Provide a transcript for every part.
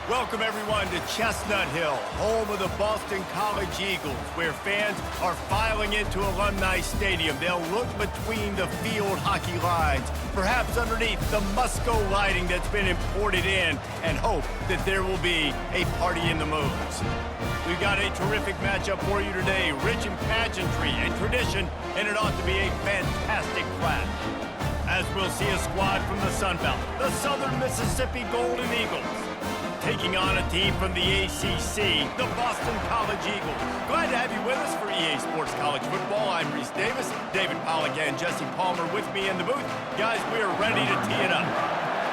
Welcome, everyone, to Chestnut Hill, home of the Boston College Eagles, where fans are filing into Alumni Stadium. They'll look between the field hockey lines, perhaps underneath the Musco lighting that's been imported in, and hope that there will be a party in the moves. We've got a terrific matchup for you today, rich in pageantry and tradition, and it ought to be a fantastic clash. As we'll see a squad from the Sun Belt, the Southern Mississippi Golden Eagles, taking on a team from the ACC, the Boston College Eagles. Glad to have you with us for EA Sports College Football. I'm Reese Davis, David Pollack and Jesse Palmer with me in the booth. Guys, we are ready to tee it up.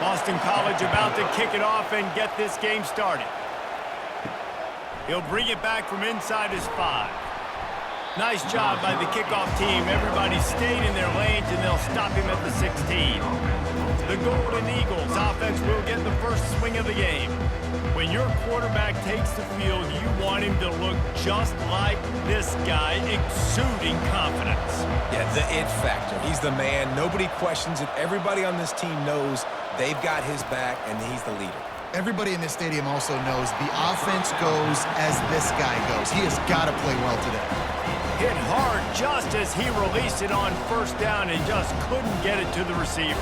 Boston College about to kick it off and get this game started. He'll bring it back from inside his 5. Nice job by the kickoff team. Everybody stayed in their lanes, and they'll stop him at the 16. The Golden Eagles offense will get the first swing of the game. When your quarterback takes the field, you want him to look just like this guy, exuding confidence. Yeah, the it factor. He's the man. Nobody questions it. Everybody on this team knows they've got his back, and he's the leader. Everybody in this stadium also knows the offense goes as this guy goes. He has got to play well today. Hit hard just as he released it on first down and just couldn't get it to the receiver.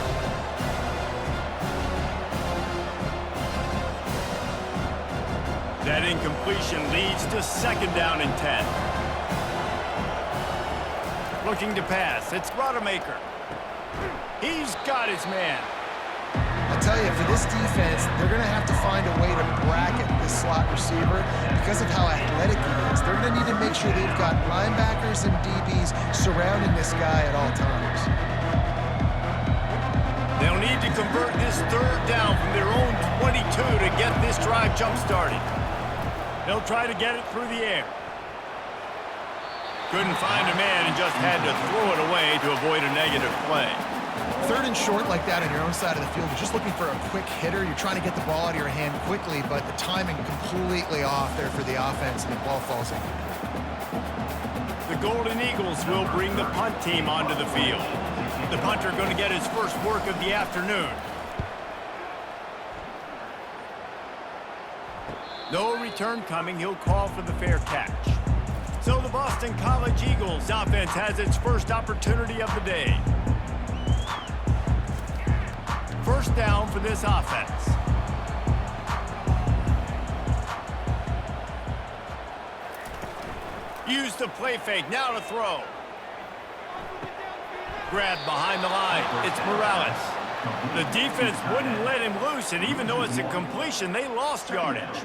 That incompletion leads to second down and 10. Looking to pass, it's Rodemaker. He's got his man. I tell you, for this defense, they're going to have to find a way to bracket this slot receiver because of how athletic he is. They're going to need to make sure they've got linebackers and DBs surrounding this guy at all times. They'll need to convert this third down from their own 22 to get this drive jump-started. They'll try to get it through the air. Couldn't find a man and just had to throw it away to avoid a negative play. Third and short like that on your own side of the field, you're just looking for a quick hitter. You're trying to get the ball out of your hand quickly, but the timing completely off there for the offense, and the ball falls in. The Golden Eagles will bring the punt team onto the field. The punter going to get his first work of the afternoon. No return coming. He'll call for the fair catch. So the Boston College Eagles offense has its first opportunity of the day. First down for this offense. Use the play fake. Now to throw. Grabbed behind the line. It's Morales. The defense wouldn't let him loose, and even though it's a completion, they lost yardage.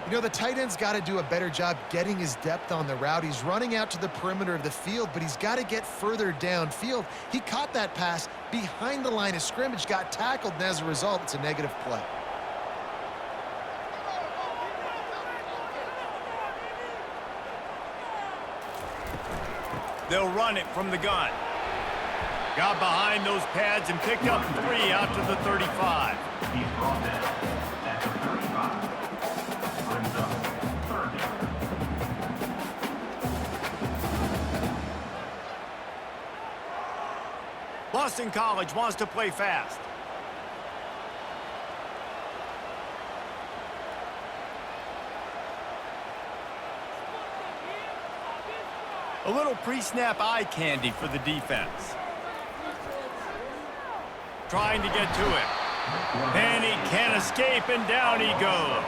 You know, the tight end's got to do a better job getting his depth on the route. He's running out to the perimeter of the field, but he's got to get further downfield. He caught that pass behind the line of scrimmage, got tackled, and as a result, it's a negative play. They'll run it from the gun. Got behind those pads and picked up 3 out to the 35. He's brought down at the 35. Brings up third down. Boston College wants to play fast. A little pre-snap eye candy for the defense. Trying to get to it. And he can't escape, and down he goes.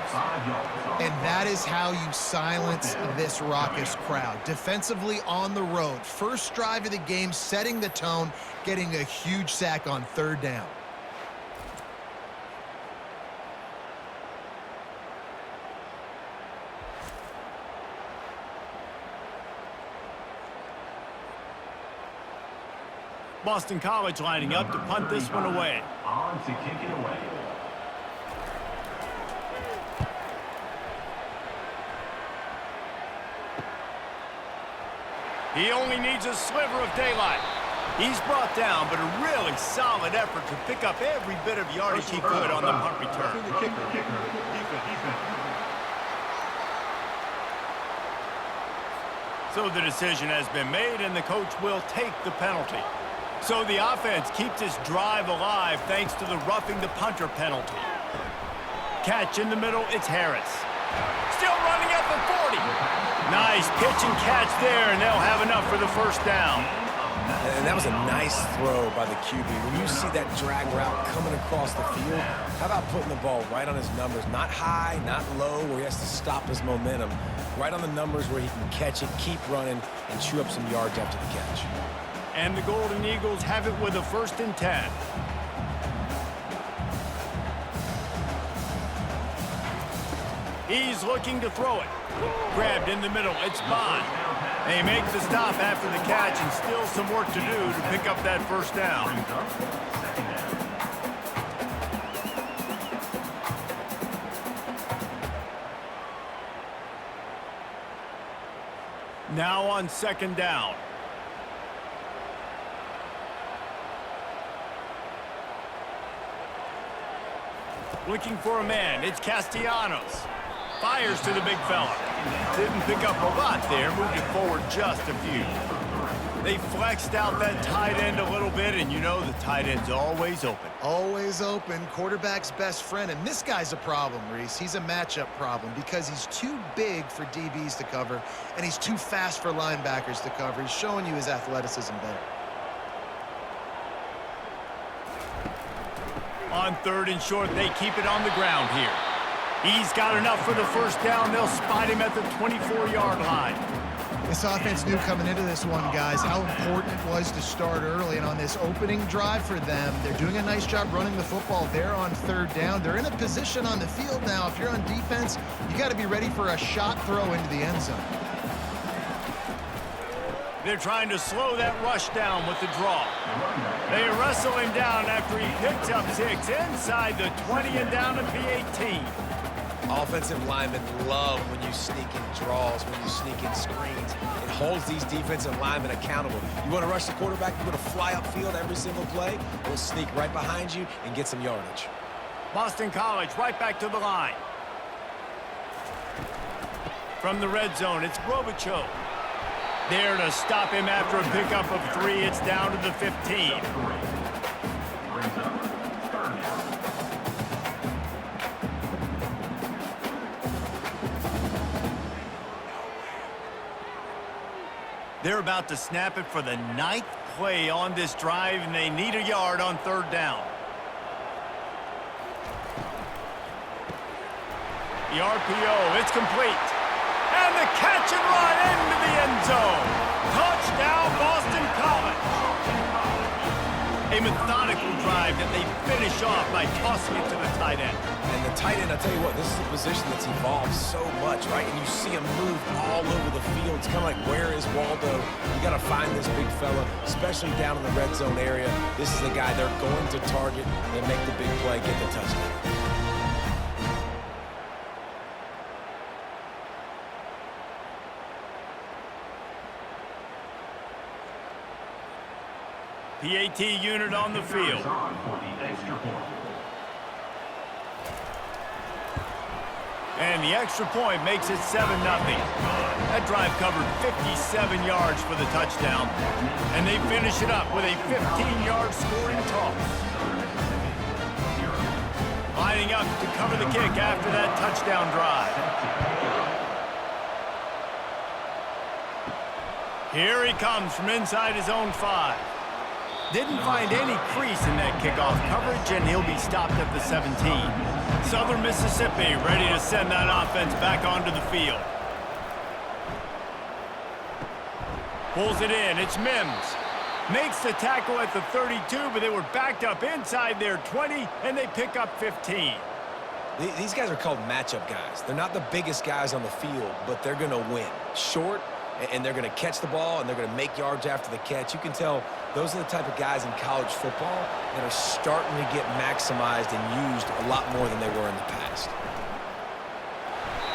And that is how you silence this raucous crowd. Defensively on the road. First drive of the game, setting the tone, getting a huge sack on third down. Boston College lining up to punt this one away. On to kick it away. He only needs a sliver of daylight. He's brought down, but a really solid effort to pick up every bit of yardage he could on the punt return. So the decision has been made, and the coach will take the penalty. So the offense keeps its drive alive thanks to the roughing the punter penalty. Catch in the middle, it's Harris. Still running at the 40. Nice pitch and catch there, and they'll have enough for the first down. And that was a nice throw by the QB. When you see that drag route coming across the field, how about putting the ball right on his numbers? Not high, not low, where he has to stop his momentum. Right on the numbers where he can catch it, keep running, and chew up some yards after the catch. And the Golden Eagles have it with a 1st and 10. He's looking to throw it. Grabbed in the middle, it's Bond. They make the stop after the catch, and still some work to do to pick up that first down. Now on 2nd down. Looking for a man, it's Castellanos. Fires to the big fella. Didn't pick up a lot there, moved it forward just a few. They flexed out that tight end a little bit, and you know the tight end's always open. Always open, quarterback's best friend, and this guy's a problem, Reese. He's a matchup problem because he's too big for DBs to cover, and he's too fast for linebackers to cover. He's showing you his athleticism better. On 3rd and short, they keep it on the ground here. He's got enough for the first down. They'll spot him at the 24-yard line. This offense knew coming into this one, guys, how important it was to start early. And on this opening drive for them, they're doing a nice job running the football. They're on 3rd down. They're in a position on the field now. If you're on defense, you got to be ready for a shot throw into the end zone. They're trying to slow that rush down with the draw. They wrestle him down after he picks up 6 inside the 20 and down at the 18. Offensive linemen love when you sneak in draws, when you sneak in screens. It holds these defensive linemen accountable. You want to rush the quarterback, you want to fly upfield every single play, we'll sneak right behind you and get some yardage. Boston College right back to the line. From the red zone, it's Robichaux. There to stop him after a pickup of 3. It's down to the 15. They're about to snap it for the 9th play on this drive, and they need a yard on 3rd down. The RPO, it's complete. And the catch and run into the end zone. Touchdown, Boston College. A methodical drive that they finish off by tossing it to the tight end. And the tight end, I'll tell you what, this is a position that's evolved so much, right? And you see him move all over the field. It's kind of like, where is Waldo? You got to find this big fella, especially down in the red zone area. This is the guy they're going to target and make the big play, get the touchdown. PAT unit on the field. And the extra point makes it 7-0. That drive covered 57 yards for the touchdown. And they finish it up with a 15-yard scoring toss. Lining up to cover the kick after that touchdown drive. Here he comes from inside his own 5. Didn't find any crease in that kickoff coverage, and he'll be stopped at the 17. Southern Mississippi ready to send that offense back onto the field. Pulls it in, it's Mims. Makes the tackle at the 32, but they were backed up inside their 20, and they pick up 15. These guys are called matchup guys. They're not the biggest guys on the field, but they're going to win. Short, and they're going to catch the ball, and they're going to make yards after the catch. You can tell those are the type of guys in college football that are starting to get maximized and used a lot more than they were in the past.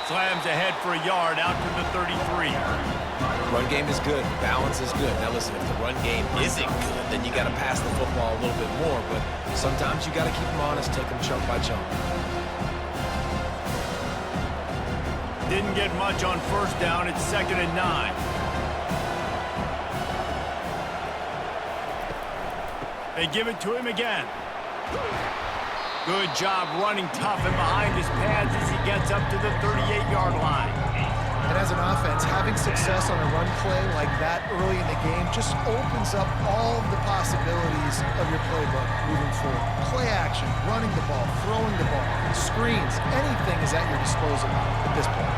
Slams ahead for a yard out to the 33. Run game is good. Balance is good. Now listen, if the run game isn't good, then you got to pass the football a little bit more. But sometimes you got to keep them honest, take them chunk by chunk. Didn't get much on 1st down. It's 2nd and 9. They give it to him again. Good job running tough and behind his pads as he gets up to the 38-yard line. And as an offense, having success on a run play like that early in the game just opens up all of the possibilities of your playbook moving forward. Play action, running the ball, throwing the ball, screens, anything is at your disposal at this point.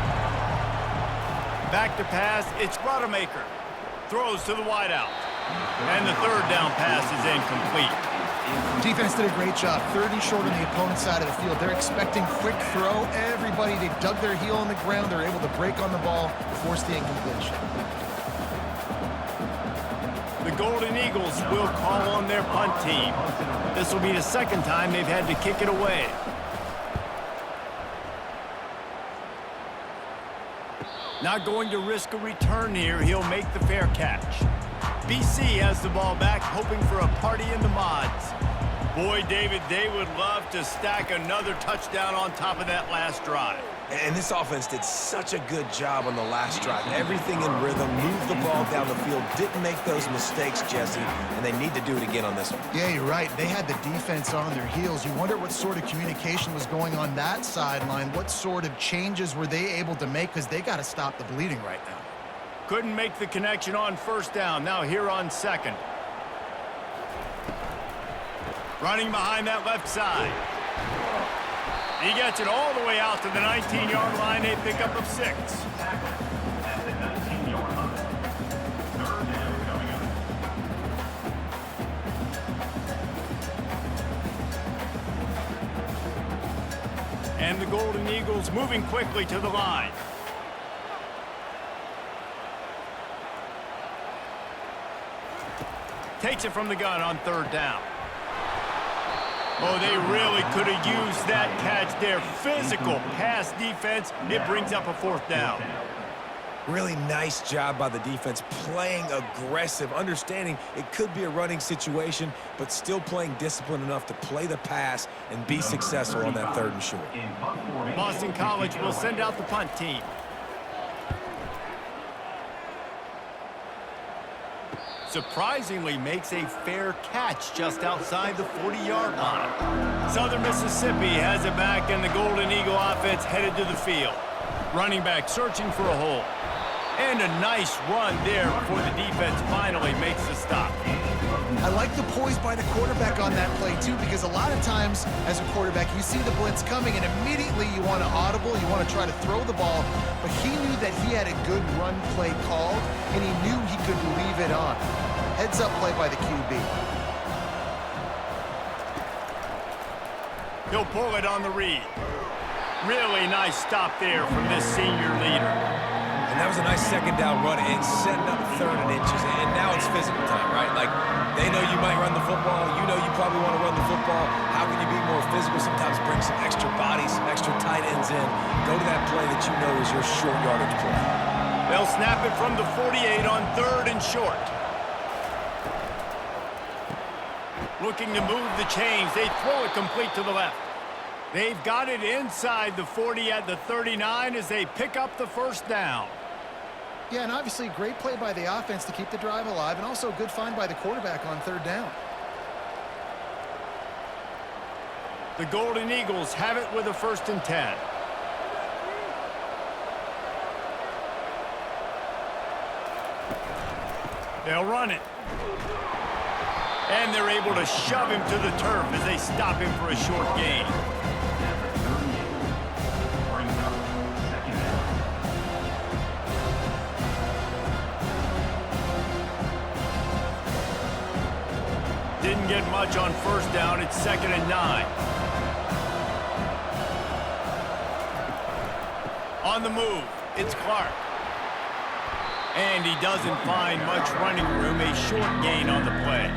Back to pass, it's Rodemaker. Throws to the wideout. And the third down pass is incomplete. Defense did a great job. 30 short on the opponent's side of the field. They're expecting quick throw. Everybody, they dug their heel on the ground. They're able to break on the ball, force the incompletion. The Golden Eagles will call on their punt team. This will be the second time they've had to kick it away. Not going to risk a return here. He'll make the fair catch. BC has the ball back, hoping for a party in the mods. Boy, David, they would love to stack another touchdown on top of that last drive. And this offense did such a good job on the last drive. Everything in rhythm, moved the ball down the field, didn't make those mistakes, Jesse, and they need to do it again on this one. Yeah, you're right. They had the defense on their heels. You wonder what sort of communication was going on that sideline. What sort of changes were they able to make? Because they got to stop the bleeding right now. Couldn't make the connection on first down. Now here on second. Running behind that left side. He gets it all the way out to the 19-yard line. A pickup of 6. At the 19-yard line. Third down coming up. And the Golden Eagles moving quickly to the line. Takes it from the gun on third down. Oh, they really could have used that catch there. Physical pass defense. It brings up a fourth down. Really nice job by the defense, playing aggressive, understanding it could be a running situation, but still playing disciplined enough to play the pass and be successful on that third and short. Boston College will send out the punt team. Surprisingly makes a fair catch just outside the 40-yard line. Southern Mississippi has it back, and the Golden Eagle offense headed to the field. Running back searching for a hole. And a nice run there before the defense finally makes the stop. I like the poise by the quarterback on that play, too, because a lot of times as a quarterback, you see the blitz coming, and immediately you want to audible, you want to try to throw the ball, but he knew that he had a good run play called, and he knew he could leave it on. Heads-up play by the QB. He'll pull it on the read. Really nice stop there from this senior leader. And that was a nice second down run and setting up third and inches. And now it's physical time, right? Like, they know you might run the football. You know you probably want to run the football. How can you be more physical? Sometimes bring some extra bodies, some extra tight ends in. Go to that play that you know is your short yardage play. They'll snap it from the 48 on third and short. Looking to move the chains. They throw it complete to the left. They've got it inside the 40 at the 39 as they pick up the first down. Yeah, and obviously great play by the offense to keep the drive alive, and also a good find by the quarterback on third down. The Golden Eagles have it with a 1st and 10. They'll run it. And they're able to shove him to the turf as they stop him for a short gain. Didn't get much on first down. It's 2nd and 9. On the move, it's Clark. And he doesn't find much running room. A short gain on the play.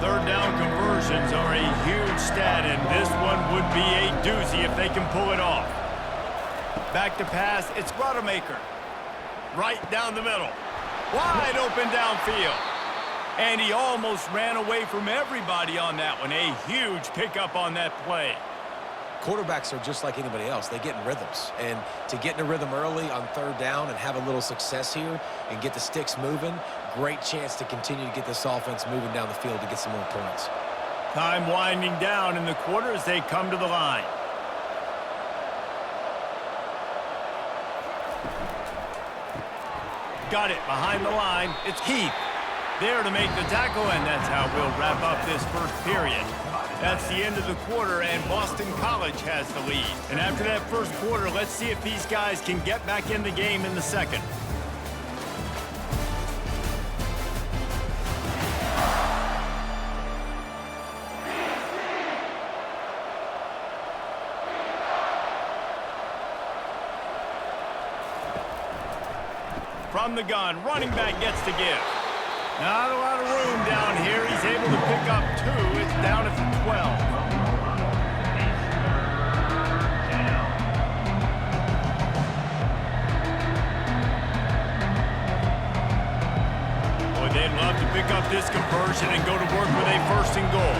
Third down conversions are a huge stat, and this one would be a doozy if they can pull it off. Back to pass, it's Rodemaker. Right down the middle. Wide open downfield. And he almost ran away from everybody on that one. A huge pickup on that play. Quarterbacks are just like anybody else. They get in rhythms. And to get in a rhythm early on third down and have a little success here and get the sticks moving, great chance to continue to get this offense moving down the field to get some more points. Time winding down in the quarter as they come to the line. Got it behind the line. It's Heath there to make the tackle, and that's how we'll wrap up this first period. That's the end of the quarter, and Boston College has the lead. And after that first quarter, let's see if these guys can get back in the game in the second. From the gun, running back gets to give. Not a lot of room down here. He's able to pick up 2. It's down at 12. Boy, they'd love to pick up this conversion and go to work with a 1st and goal.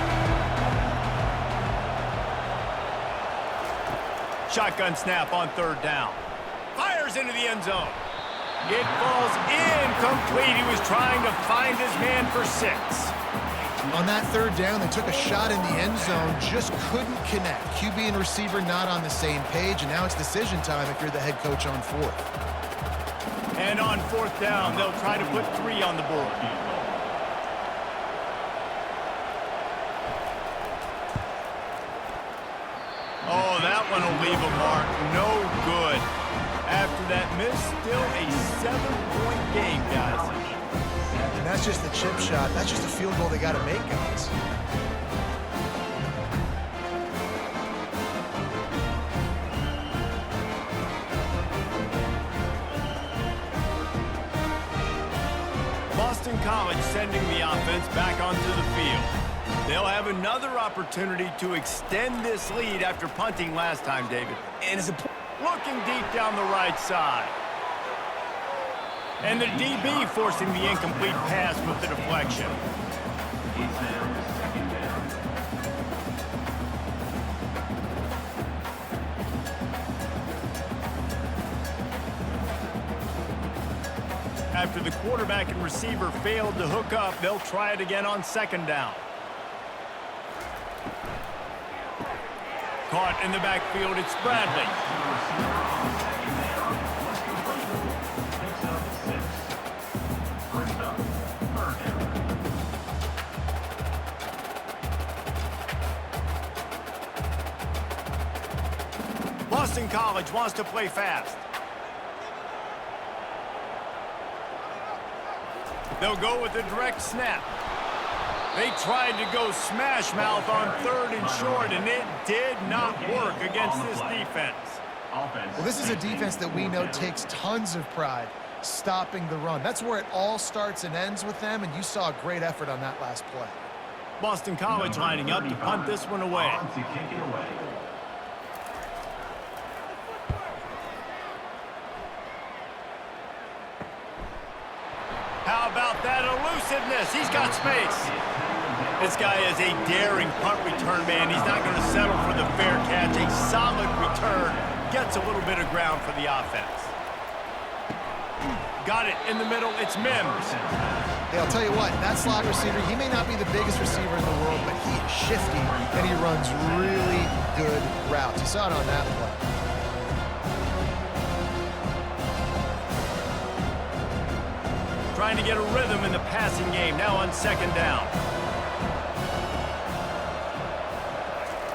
Shotgun snap on 3rd down. Fires into the end zone. It falls incomplete. He was trying to find his man for 6. On that 3rd down, they took a shot in the end zone, just couldn't connect. QB and receiver not on the same page, and now it's decision time if you're the head coach on 4th. And on 4th down, they'll try to put 3 on the board. Oh, that one will leave a mark. No good. After that miss, still a 7-point game, guys. And that's just the chip shot. That's just a field goal they got to make, guys. Boston College sending the offense back onto the field. They'll have another opportunity to extend this lead after punting last time, David. And it's looking deep down the right side. And the DB forcing the incomplete pass with the deflection. After the quarterback and receiver failed to hook up, they'll try it again on 2nd down. Caught in the backfield, it's Bradley. Boston College wants to play fast. They'll go with a direct snap. They tried to go smash mouth on 3rd and short, and it did not work against this defense. Well, this is a defense that we know takes tons of pride stopping the run. That's where it all starts and ends with them, and you saw a great effort on that last play. Boston College lining up to punt this one away. How about that elusiveness? He's got space. This guy is a daring punt return man. He's not going to settle for the fair catch. A solid return. Gets a little bit of ground for the offense. Got it in the middle. It's Mims. Hey, I'll tell you what, that slot receiver, he may not be the biggest receiver in the world, but he is shifty, and he runs really good routes. You saw it on that play. Trying to get a rhythm in the passing game. Now on 2nd down.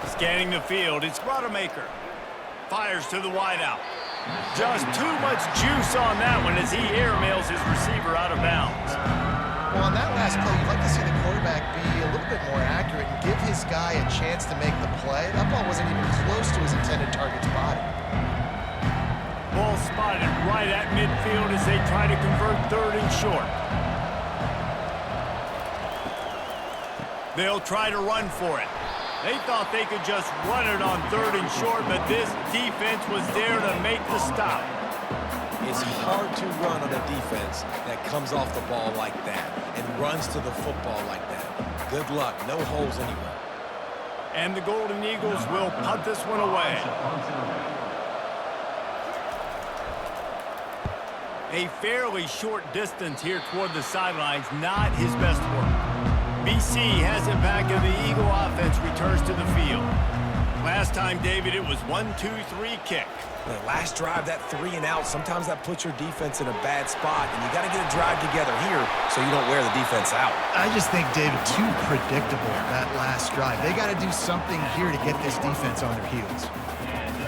Scanning the field, it's Rodemaker. Fires to the wideout. Just too much juice on that one as he airmails his receiver out of bounds. Well, on that last play, you'd like to see the quarterback be a little bit more accurate and give his guy a chance to make the play. That ball wasn't even close to his intended target's body. Ball spotted right at midfield as they try to convert 3rd and short. They'll try to run for it. They thought they could just run it on 3rd and short, but this defense was there to make the stop. It's hard to run on a defense that comes off the ball like that and runs to the football like that. Good luck. No holes anywhere. And the Golden Eagles will punt this one away. A fairly short distance here toward the sidelines, not his best work. BC has it back, and the Eagle offense returns to the field. Last time, David, it was 1-2-3 kick. The last drive, that 3 and out, sometimes that puts your defense in a bad spot, and you got to get a drive together here so you don't wear the defense out. I just think, David, too predictable, that last drive. They got to do something here to get this defense on their heels.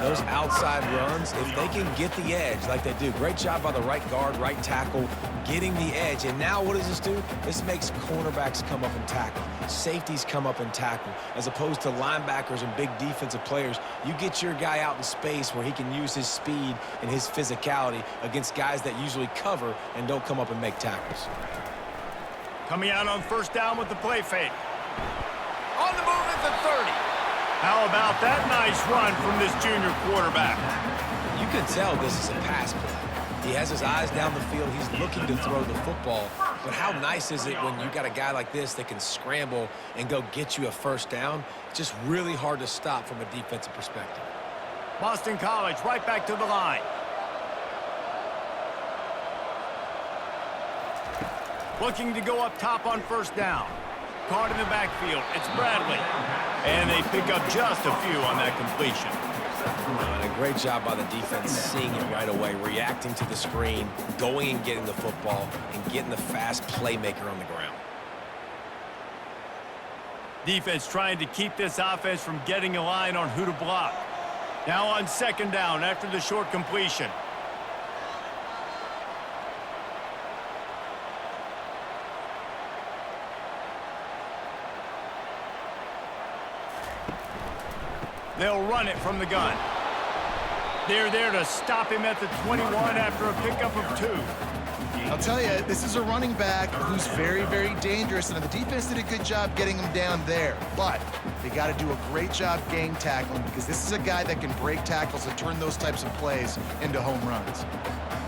Those outside runs, if they can get the edge like they do, great job by the right guard, right tackle, getting the edge. And now what does this do? This makes cornerbacks come up and tackle. Safeties come up and tackle. As opposed to linebackers and big defensive players, you get your guy out in space where he can use his speed and his physicality against guys that usually cover and don't come up and make tackles. Coming out on first down with the play fake. On the move at the 30. How about that nice run from this junior quarterback? You can tell this is a pass play. He has his eyes down the field. He's looking to throw the football. But how nice is it when you got a guy like this that can scramble and go get you a first down? It's just really hard to stop from a defensive perspective. Boston College right back to the line. Looking to go up top on first down. Caught in the backfield. It's Bradley. And they pick up just a few on that completion. And a great job by the defense seeing it right away, reacting to the screen, going and getting the football, and getting the fast playmaker on the ground. Defense trying to keep this offense from getting a line on who to block. Now on second down after the short completion. They'll run it from the gun. They're there to stop him at the 21 after a pickup of 2. I'll tell you, this is a running back who's very, very dangerous, and the defense did a good job getting him down there. But they got to do a great job gang tackling because this is a guy that can break tackles and turn those types of plays into home runs.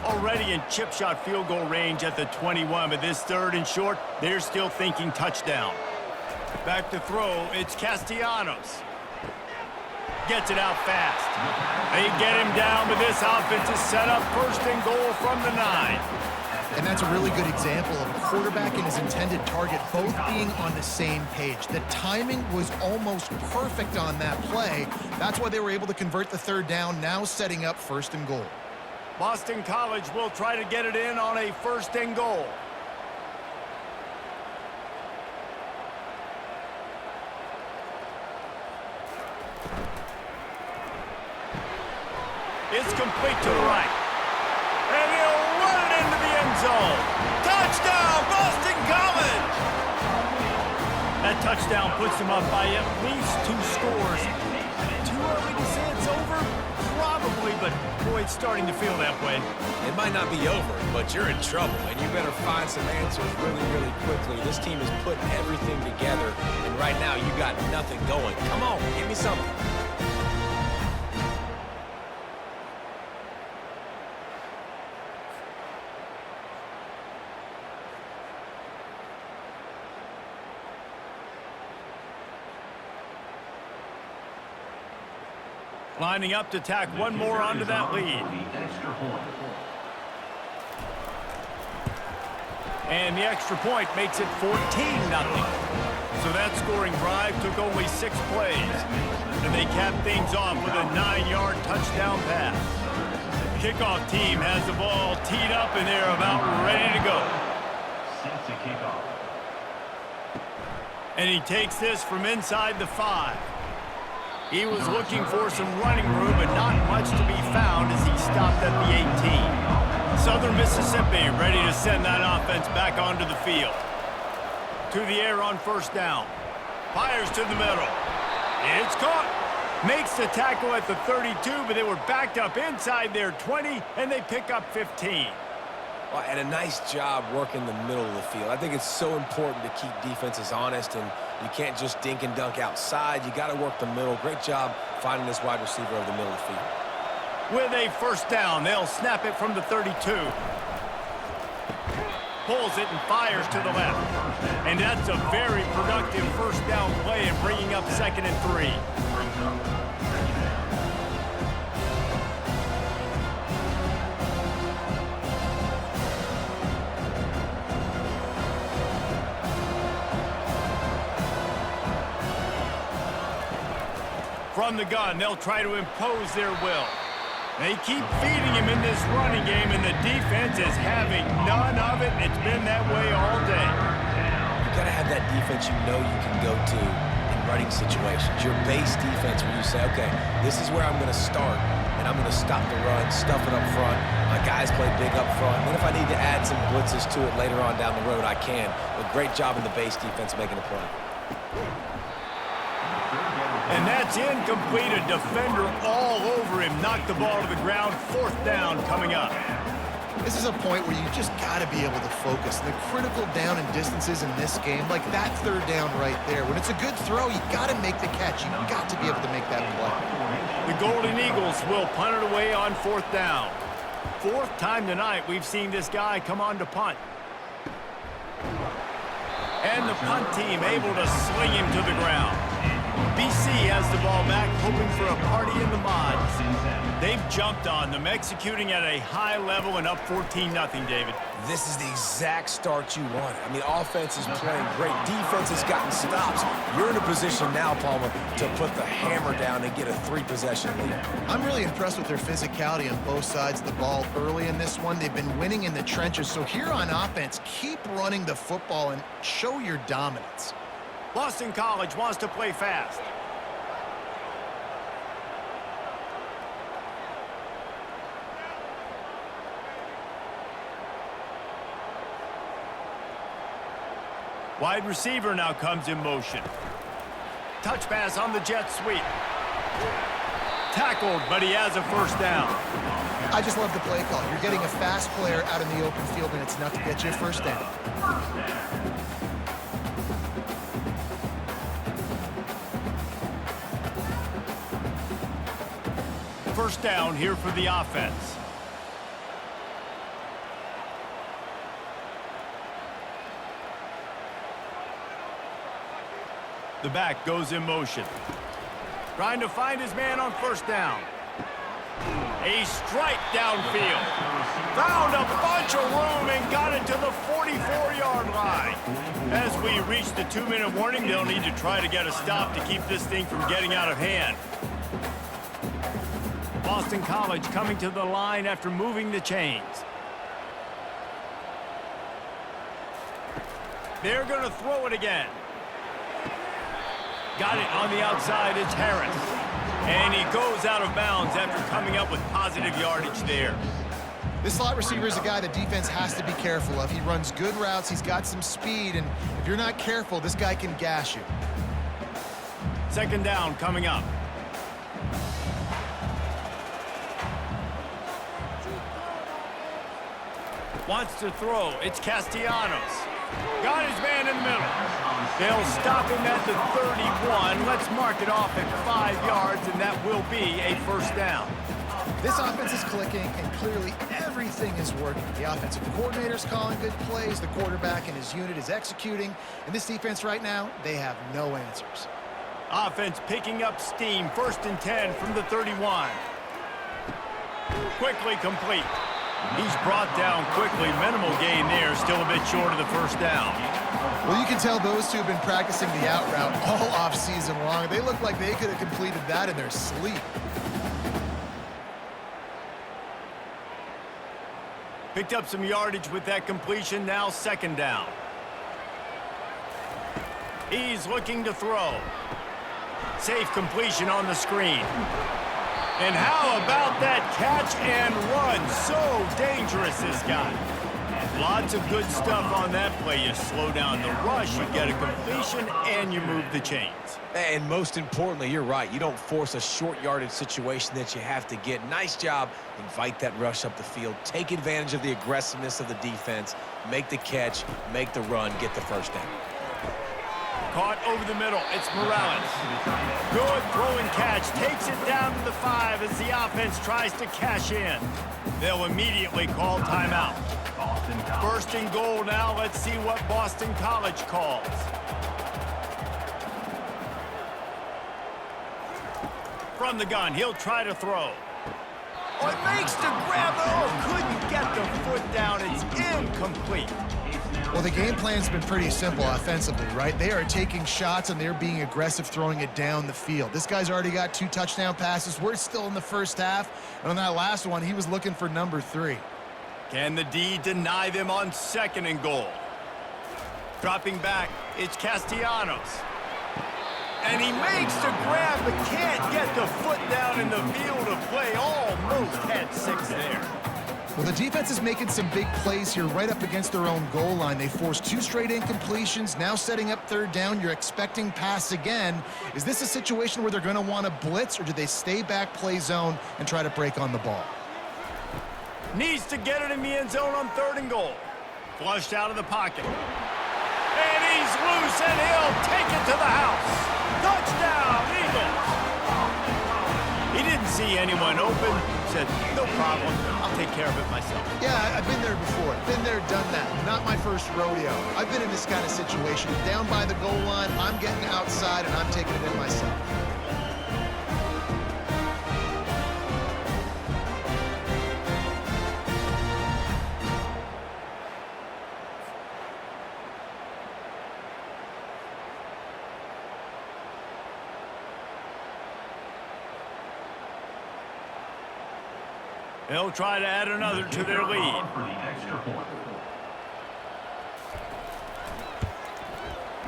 Already in chip shot field goal range at the 21, but this third and short, they're still thinking touchdown. Back to throw, it's Castellanos. Gets it out fast. They get him down, but this offense is set up first and goal from the 9. And that's a really good example of a quarterback and his intended target both being on the same page. The timing was almost perfect on that play. That's why they were able to convert the third down, now setting up first and goal. Boston College will try to get it in on a first and goal. It's complete to the right. And he'll run it into the end zone. Touchdown, Boston College! That touchdown puts them up by at least 2 scores. Too early to say it's over? Probably, but boy, it's starting to feel that way. It might not be over, but you're in trouble, and you better find some answers really, really quickly. This team is putting everything together, and right now you got nothing going. Come on, give me something. Lining up to tack one more onto that lead. And the extra point makes it 14-0. So that scoring drive took only 6 plays. And they capped things off with a 9-yard touchdown pass. The kickoff team has the ball teed up and they're about ready to go. And he takes this from inside the 5. He was looking for some running room, but not much to be found as he stopped at the 18. Southern Mississippi ready to send that offense back onto the field. To the air on first down. Fires to the middle. It's caught. Makes the tackle at the 32, but they were backed up inside their 20, and they pick up 15. Well, and a nice job working the middle of the field. I think it's so important to keep defenses honest, and you can't just dink and dunk outside. You got to work the middle. Great job finding this wide receiver over the middle of the field. With a first down, they'll snap it from the 32. Pulls it and fires to the left. And that's a very productive first down play and bringing up 2nd and 3. From the gun, they'll try to impose their will. They keep feeding him in this running game, and the defense is having none of it. It's been that way all day. You've got to have that defense you know you can go to in running situations. Your base defense where you say, okay, this is where I'm going to start, and I'm going to stop the run, stuff it up front. My guys play big up front. And then if I need to add some blitzes to it later on down the road, I can. A great job in the base defense making a play. And that's incomplete. A defender all over him. Knocked the ball to the ground. 4th down coming up. This is a point where you just got to be able to focus. The critical down and distances in this game, like that 3rd down right there. When it's a good throw, you got to make the catch. You've got to be able to make that play. The Golden Eagles will punt it away on 4th down. 4th time tonight we've seen this guy come on to punt. And the punt team able to sling him to the ground. BC has the ball back, hoping for a party in the mods. They've jumped on them, executing at a high level and up 14-0, David. This is the exact start you want. I mean, offense is playing great. Defense has gotten stops. You're in a position now, Palmer, to put the hammer down and get a 3-possession lead. I'm really impressed with their physicality on both sides of the ball early in this one. They've been winning in the trenches. So here on offense, keep running the football and show your dominance. Boston College wants to play fast. Wide receiver now comes in motion. Touch pass on the jet sweep. Tackled, but he has a 1st down. I just love the play call. You're getting a fast player out in the open field, and it's enough to get you a 1st down. First down here for the offense. The back goes in motion. Trying to find his man on 1st down. A strike downfield. Found a bunch of room and got it to the 44-yard line. As we reach the 2-minute warning, they'll need to try to get a stop to keep this thing from getting out of hand. Boston College coming to the line after moving the chains. They're going to throw it again. Got it on the outside. It's Harris. And he goes out of bounds after coming up with positive yardage there. This slot receiver is a guy the defense has to be careful of. He runs good routes. He's got some speed. And if you're not careful, this guy can gash you. 2nd down coming up. Wants to throw. It's Castellanos. Got his man in the middle. They'll stop him at the 31. Let's mark it off at 5 yards, and that will be a 1st down. This offense is clicking, and clearly everything is working. The offensive coordinator's calling good plays. The quarterback and his unit is executing. And this defense right now, they have no answers. Offense picking up steam. 1st and 10 from the 31. Quickly complete. He's brought down quickly. Minimal gain there. Still a bit short of the 1st down. Well, you can tell those two have been practicing the out route all offseason long. They look like they could have completed that in their sleep. Picked up some yardage with that completion. Now 2nd down. He's looking to throw. Safe completion on the screen. And how about that catch and run? So dangerous, this guy. Lots of good stuff on that play. You slow down the rush, you get a completion, and you move the chains. And most importantly, you're right. You don't force a short yardage situation that you have to get. Nice job. Invite that rush up the field. Take advantage of the aggressiveness of the defense. Make the catch, make the run, get the 1st down. Caught over the middle. It's Morales. Good throw and catch. Takes it down to the 5 as the offense tries to cash in. They'll immediately call timeout. Boston College. First and goal now. Let's see what Boston College calls. From the gun, he'll try to throw. Oh, it makes the grab. Oh, couldn't get the foot down. It's incomplete. Well, the game plan's been pretty simple offensively, right? They are taking shots and they're being aggressive throwing it down the field. This guy's already got 2 touchdown passes. We're still in the first half. And on that last one, he was looking for number 3. Can the D deny them on second and goal? Dropping back, it's Castellanos. And he makes the grab, but can't get the foot down in the field of play. Almost had 6 there. Well, the defense is making some big plays here right up against their own goal line. They forced 2 straight incompletions, now setting up third down. You're expecting pass again. Is this a situation where they're going to want to blitz, or do they stay back, play zone, and try to break on the ball? Needs to get it in the end zone on third and goal. Flushed out of the pocket. And he's loose, and he'll take it to the house. Touchdown, Eagles! He didn't see anyone open. Said, no problem. I'll take care of it myself. Yeah, I've been there before. Been there, done that. Not my first rodeo. I've been in this kind of situation. Down by the goal line, I'm getting outside, and I'm taking it in myself. They'll try to add another to their lead. For the extra point.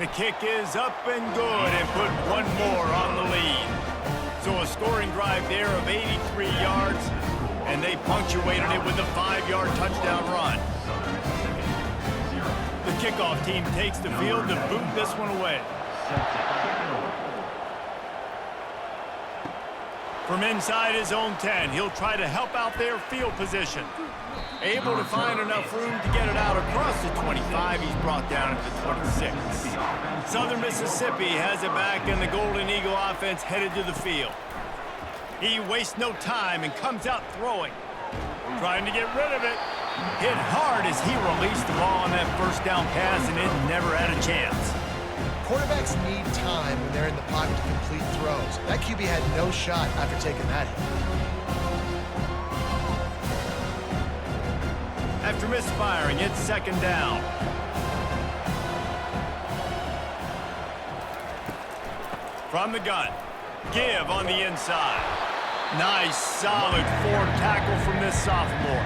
The kick is up and good and put one more on the lead. So a scoring drive there of 83 yards, and they punctuated it with a 5-yard touchdown run. The kickoff team takes the field to boot this one away. From inside his own 10, he'll try to help out their field position. Able to find enough room to get it out across the 25. He's brought down at the 26. Southern Mississippi has it back, and the Golden Eagle offense headed to the field. He wastes no time and comes out throwing. Trying to get rid of it. Hit hard as he released the ball on that first down pass, and it never had a chance. Quarterbacks need time when they're in the pocket to complete throws. That QB had no shot after taking that hit. After misfiring, it's second down. From the gun, give on the inside. Nice, solid forward tackle from this sophomore.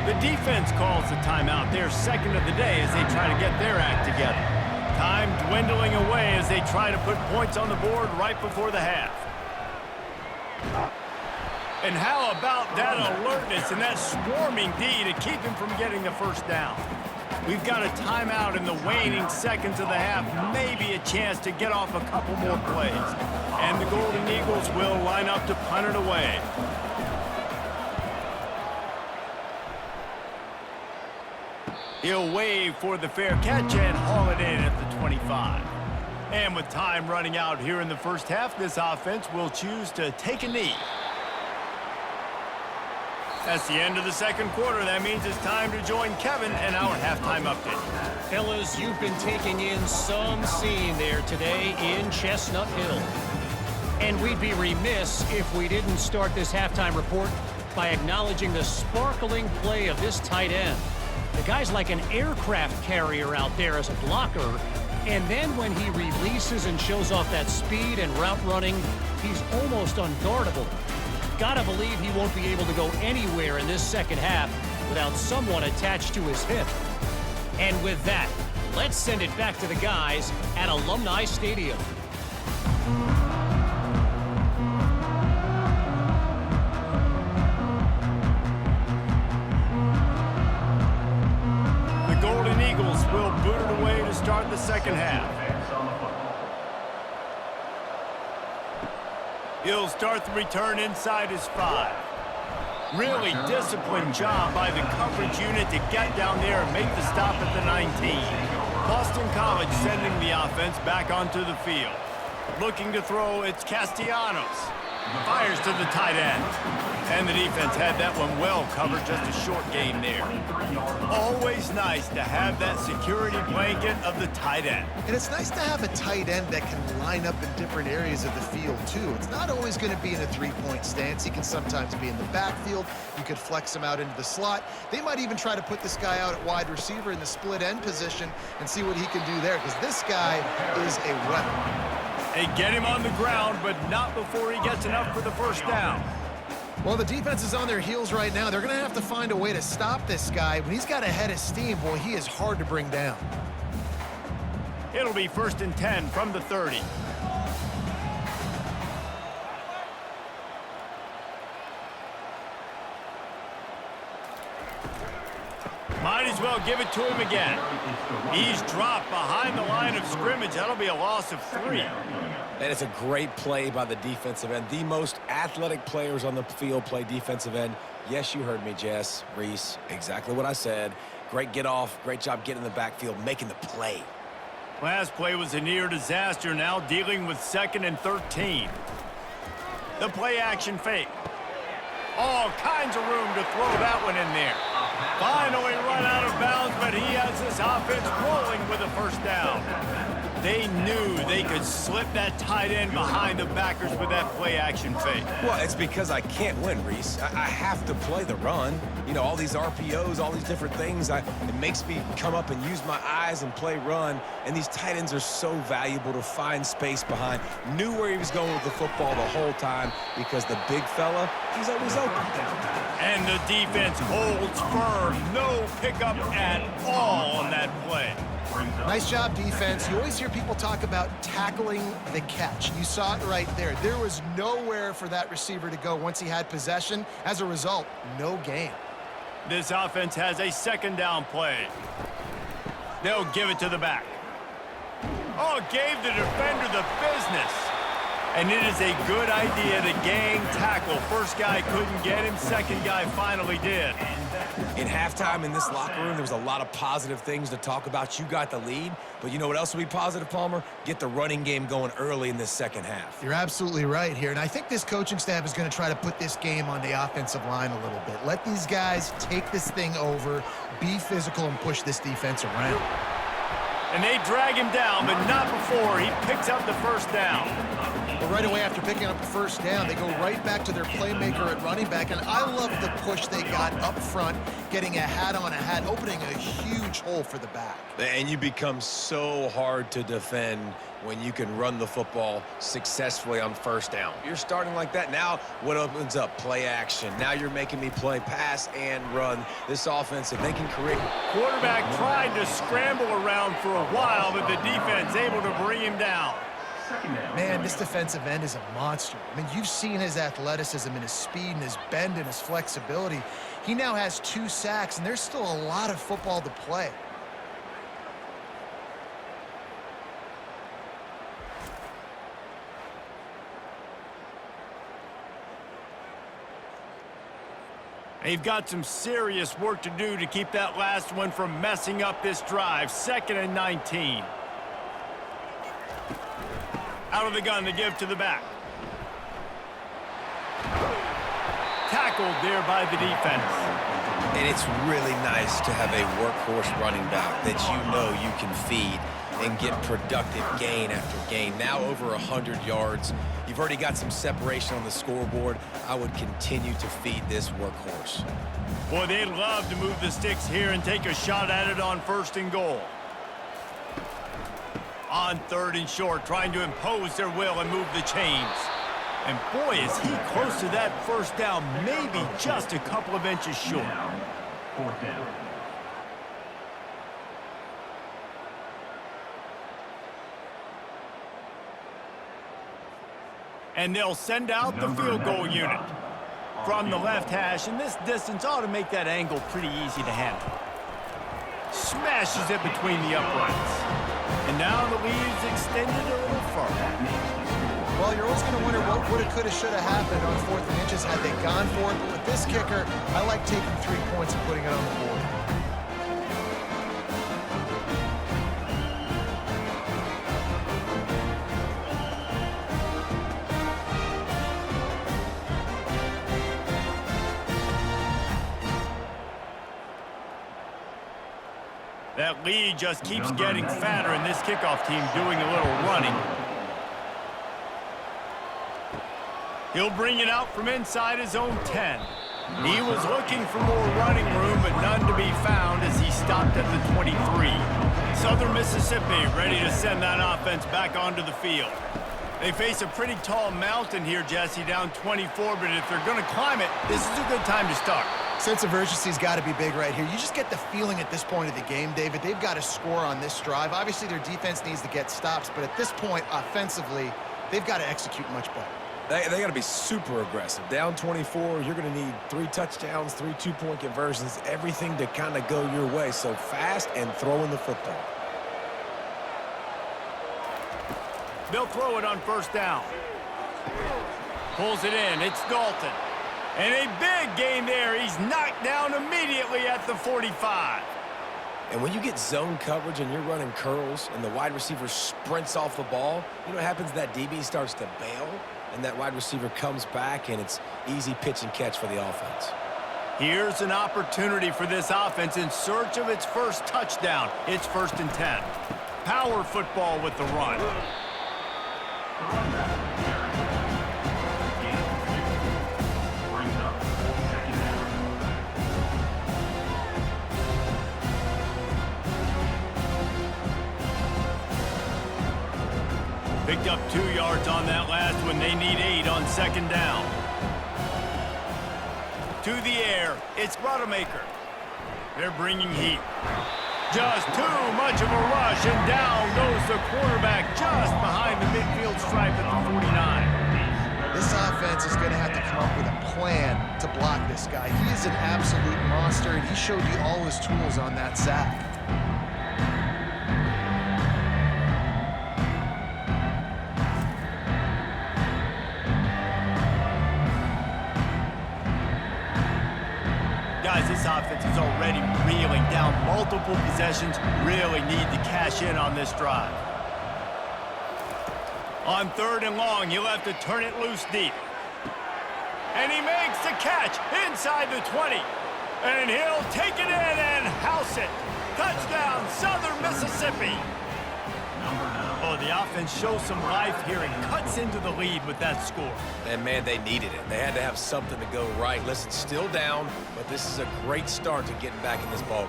The defense calls the timeout, their second of the day, as they try to get their act together. Time dwindling away as they try to put points on the board right before the half. And how about that alertness and that swarming D to keep him from getting the first down? We've got a timeout in the waning seconds of the half, maybe a chance to get off a couple more plays. And the Golden Eagles will line up to punt it away. He'll wave for the fair catch and haul it in at the 25. And with time running out here in the first half, this offense will choose to take a knee. That's the end of the second quarter. That means it's time to join Kevin and our halftime update. Fellas, you've been taking in some scene there today in Chestnut Hill. And we'd be remiss if we didn't start this halftime report by acknowledging the sparkling play of this tight end. The guy's like an aircraft carrier out there as a blocker, and then when he releases and shows off that speed and route running, he's almost unguardable. Gotta believe he won't be able to go anywhere in this second half without someone attached to his hip. And with that, let's send it back to the guys at Alumni Stadium. The Golden Eagles will boot it away to start the second half. He'll start the return inside his 5. Really disciplined job by the coverage unit to get down there and make the stop at the 19. Boston College sending the offense back onto the field. Looking to throw, it's Castellanos. Fires to the tight end. And the defense had that one well covered, just a short gain there. Always always nice to have that security blanket of the tight end. And it's nice to have a tight end that can line up in different areas of the field, too. It's not always going to be in a three-point stance. He can sometimes be in the backfield. You could flex him out into the slot. They might even try to put this guy out at wide receiver in the split end position and see what he can do there, because this guy is a weapon. They get him on the ground, but not before he gets enough for the first down. Well, the defense is on their heels right now. They're going to have to find a way to stop this guy. When he's got a head of steam, boy, he is hard to bring down. It'll be 1st and 10 from the 30. Might as well give it to him again. He's dropped behind the line of scrimmage. That'll be a loss of 3. And it's a great play by the defensive end. The most athletic players on the field play defensive end. Yes, you heard me, Jess, Reese. Exactly what I said. Great get off. Great job getting in the backfield, making the play. Last play was a near disaster. Now dealing with 2nd and 13. The play action fake. All kinds of room to throw that one in there. Finally run out of bounds, but he has his offense rolling with a first down. They knew they could slip that tight end behind the backers with that play-action fake. Well, it's because I can't win, Reese. I have to play the run. You know, all these RPOs, all these different things. It makes me come up and use my eyes and play run. And these tight ends are so valuable to find space behind. Knew where he was going with the football the whole time because the big fella, he's always open. And the defense holds firm. No pickup at all on that play. Nice job, defense. You always hear people talk about tackling the catch. You saw it right there. There was nowhere for that receiver to go once he had possession. As a result, no gain. This offense has a 2nd down play. They'll give it to the back. Oh, gave the defender the business. And it is a good idea to gang tackle. First guy couldn't get him. Second guy finally did. In halftime in this locker room, there was a lot of positive things to talk about. You got the lead, but you know what else will be positive, Palmer? Get the running game going early in this second half. You're absolutely right here, and I think this coaching staff is going to try to put this game on the offensive line a little bit. Let these guys take this thing over, be physical, and push this defense around. And they drag him down, but not before he picks up the first down. But right away after picking up the first down, they go right back to their playmaker at running back. And I love the push they got up front, getting a hat on a hat, opening a huge hole for the back. And you become so hard to defend when you can run the football successfully on first down. You're starting like that. Now what opens up? Play action. Now you're making me play pass and run. This offense, if they can create... Quarterback tried to scramble around for a while, but the defense able to bring him down. Man, this defensive end is a monster. I mean, you've seen his athleticism and his speed and his bend and his flexibility. He now has 2 sacks, and there's still a lot of football to play. They've got some serious work to do to keep that last one from messing up this drive. 2nd and 19. Out of the gun to give to the back. Tackled there by the defense. And it's really nice to have a workhorse running back that you know you can feed and get productive gain after gain. Now over 100 yards. You've already got some separation on the scoreboard. I would continue to feed this workhorse. Boy, they'd love to move the sticks here and take a shot at it on 1st and goal. On 3rd and short, trying to impose their will and move the chains. And boy, is he close to that first down, maybe just a couple of inches short. 4th down. And they'll send out the field goal unit from the left hash, and this distance ought to make that angle pretty easy to handle. Smashes it between the uprights. And now the lead's extended a little further. Well, you're always going to wonder what woulda, coulda, shoulda happened on 4th and inches had they gone for it. But with this kicker, I like taking 3 points and putting it on the board. That lead just keeps getting fatter, and this kickoff team doing a little running. He'll bring it out from inside his own 10. He was looking for more running room, but none to be found as he stopped at the 23. Southern Mississippi ready to send that offense back onto the field. They face a pretty tall mountain here, Jesse, down 24, but if they're going to climb it, this is a good time to start. Sense of urgency's got to be big right here. You just get the feeling at this point of the game, David, they've got to score on this drive. Obviously, their defense needs to get stops, but at this point, offensively, they've got to execute much better. They got to be super aggressive. Down 24, you're going to need 3 touchdowns, 3 two-point conversions, everything to kind of go your way. So fast and throwing the football. They'll throw it on first down. Pulls it in. It's Dalton. And a big gain there. He's knocked down immediately at the 45. And when you get zone coverage and you're running curls and the wide receiver sprints off the ball, you know what happens? That DB starts to bail, and that wide receiver comes back, and it's easy pitch and catch for the offense. Here's an opportunity for this offense in search of its first touchdown. It's 1st and 10. Power football with the run. Picked up 2 yards on that last one. They need 8 on 2nd down. To the air, it's Rodemaker. They're bringing heat. Just too much of a rush, and down goes the quarterback just behind the midfield stripe at the 49. This offense is going to have to come up with a plan to block this guy. He is an absolute monster, and he showed you all his tools on that sack. Guys, this offense is already reeling down multiple possessions. Really need to cash in on this drive. On 3rd and long, he'll have to turn it loose deep. And he makes the catch inside the 20. And he'll take it in and house it. Touchdown, Southern Mississippi. Oh, the offense shows some life here and cuts into the lead with that score. And, man, they needed it. They had to have something to go right. Listen, still down, but this is a great start to getting back in this ballgame.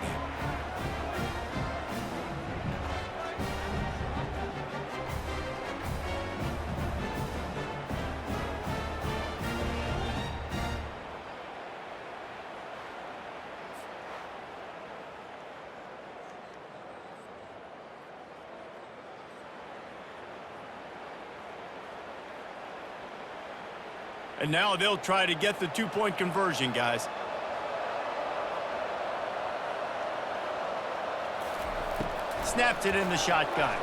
And now they'll try to get the 2-point conversion, guys. Snaps it in the shotgun.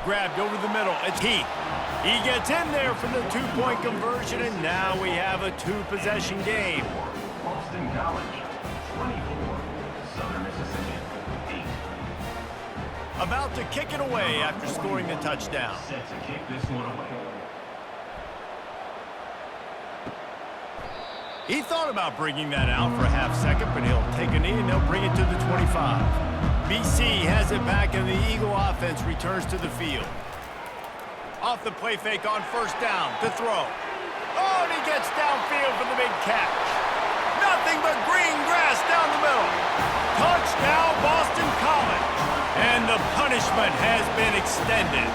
Grabbed over the middle. It's Heath. He gets in there for the 2-point conversion, and now we have a 2-possession game. Boston College, 24. Southern Mississippi, 8. About to kick it away after scoring the touchdown. Set to kick this one away. He thought about bringing that out for a half second, but he'll take a knee and they'll bring it to the 25. BC has it back, and the Eagle offense returns to the field. Off the play fake on 1st down to throw. Oh, and he gets downfield for the big catch. Nothing but green grass down the middle. Touchdown, Boston College. And the punishment has been extended.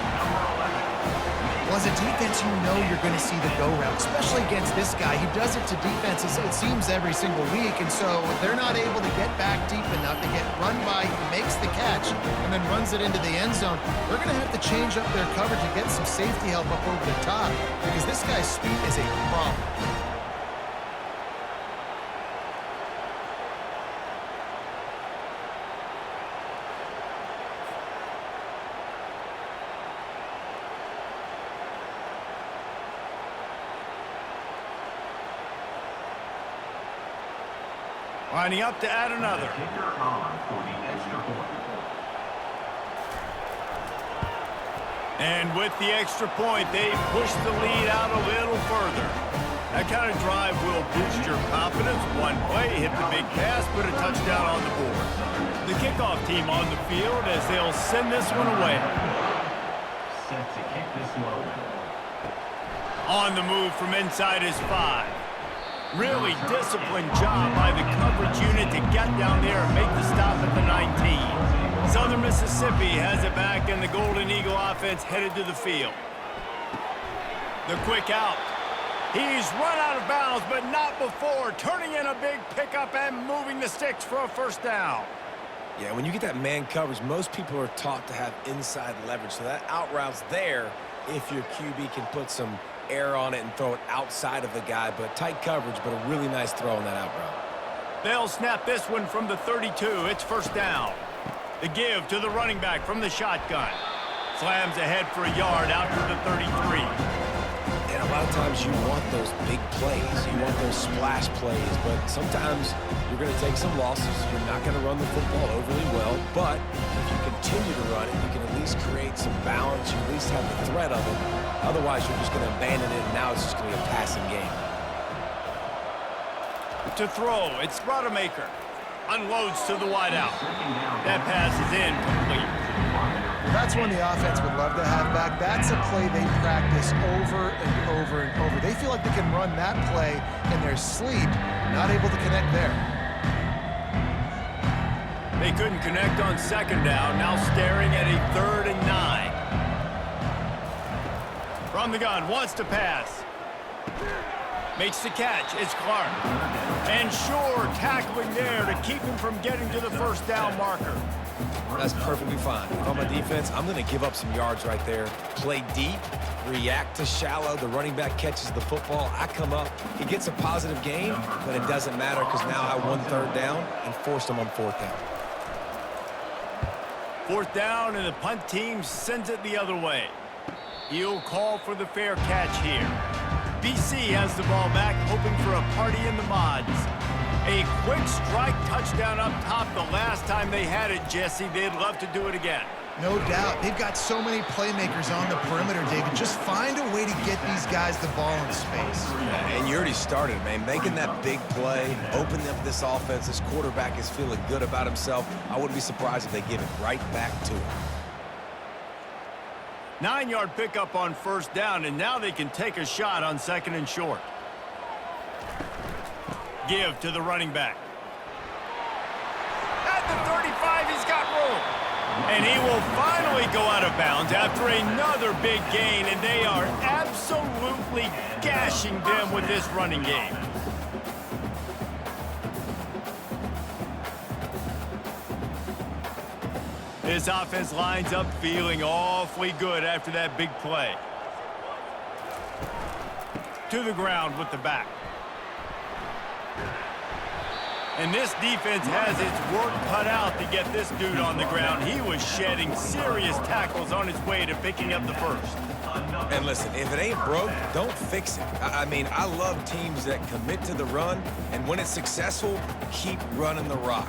Well, as a defense, you know you're going to see the go route, especially against this guy. He does it to defenses, it seems, every single week, and so they're not able to get back deep enough to get run by. He makes the catch and then runs it into the end zone. They're going to have to change up their coverage and get some safety help up over the top because this guy's speed is a problem. Lining up to add another. Kicker on for the extra point. And with the extra point, they push the lead out a little further. That kind of drive will boost your confidence. One play, hit the big pass, put a touchdown on the board. The kickoff team on the field as they'll send this one away. Set to kick this one away. On the move from inside his 5. Really disciplined job by the coverage unit to get down there and make the stop at the 19. Southern Mississippi has it back, and the Golden Eagle offense headed to the field. The quick out. He's run out of bounds, but not before turning in a big pickup and moving the sticks for a first down. Yeah, when you get that man coverage, most people are taught to have inside leverage. So that out route's there if your QB can put some air on it and throw it outside of the guy. But tight coverage, but a really nice throw on that out route. They'll snap this one from the 32. It's first down. The give to the running back from the shotgun. Slams ahead for a yard out to the 33. And a lot of times you want those big plays. You want those splash plays. But sometimes you're going to take some losses. You're not going to run the football overly well. But if you continue to run it, you can at least create some balance. You at least have the threat of it. Otherwise, you're just going to abandon it, and now it's just going to be a passing game. To throw, it's Rodemaker. Unloads to the wideout. That pass is incomplete. That's one the offense would love to have back. That's a play they practice over and over and over. They feel like they can run that play in their sleep, not able to connect there. They couldn't connect on second down, now staring at a 3rd and 9. From the gun, wants to pass. Makes the catch, it's Clark. And Shore tackling there to keep him from getting to the first down marker. That's perfectly fine. If I'm a defense, I'm going to give up some yards right there. Play deep, react to shallow. The running back catches the football. I come up. He gets a positive gain, but it doesn't matter because now I won 3rd down and forced him on 4th down. 4th down, and the punt team sends it the other way. He'll call for the fair catch here. BC has the ball back, hoping for a party in the mods. A quick strike touchdown up top the last time they had it, Jesse. They'd love to do it again. No doubt. They've got so many playmakers on the perimeter, David. Just find a way to get these guys the ball in space. And you already started, man. Making that big play, opening up this offense. This quarterback is feeling good about himself. I wouldn't be surprised if they give it right back to him. 9-yard pickup on first down, and now they can take a shot on 2nd and short. Give to the running back. At the 35, he's got room. And he will finally go out of bounds after another big gain, and they are absolutely gashing them with this running game. This offense lines up feeling awfully good after that big play. To the ground with the back. And this defense has its work cut out to get this dude on the ground. He was shedding serious tackles on his way to picking up the first. And listen, if it ain't broke, don't fix it. I mean, I love teams that commit to the run, and when it's successful, keep running the rock.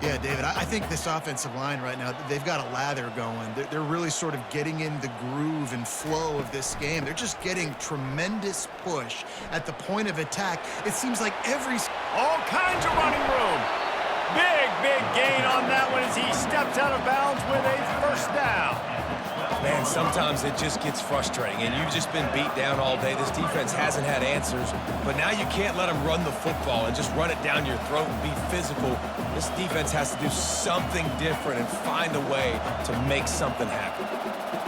Yeah, David, I think this offensive line right now, they've got a lather going. They're really sort of getting in the groove and flow of this game. They're just getting tremendous push at the point of attack. It seems like all kinds of running room. Big gain on that one as he steps out of bounds with a first down. Man, sometimes it just gets frustrating, and you've just been beat down all day. This defense hasn't had answers, but now you can't let them run the football and just run it down your throat and be physical. This defense has to do something different and find a way to make something happen.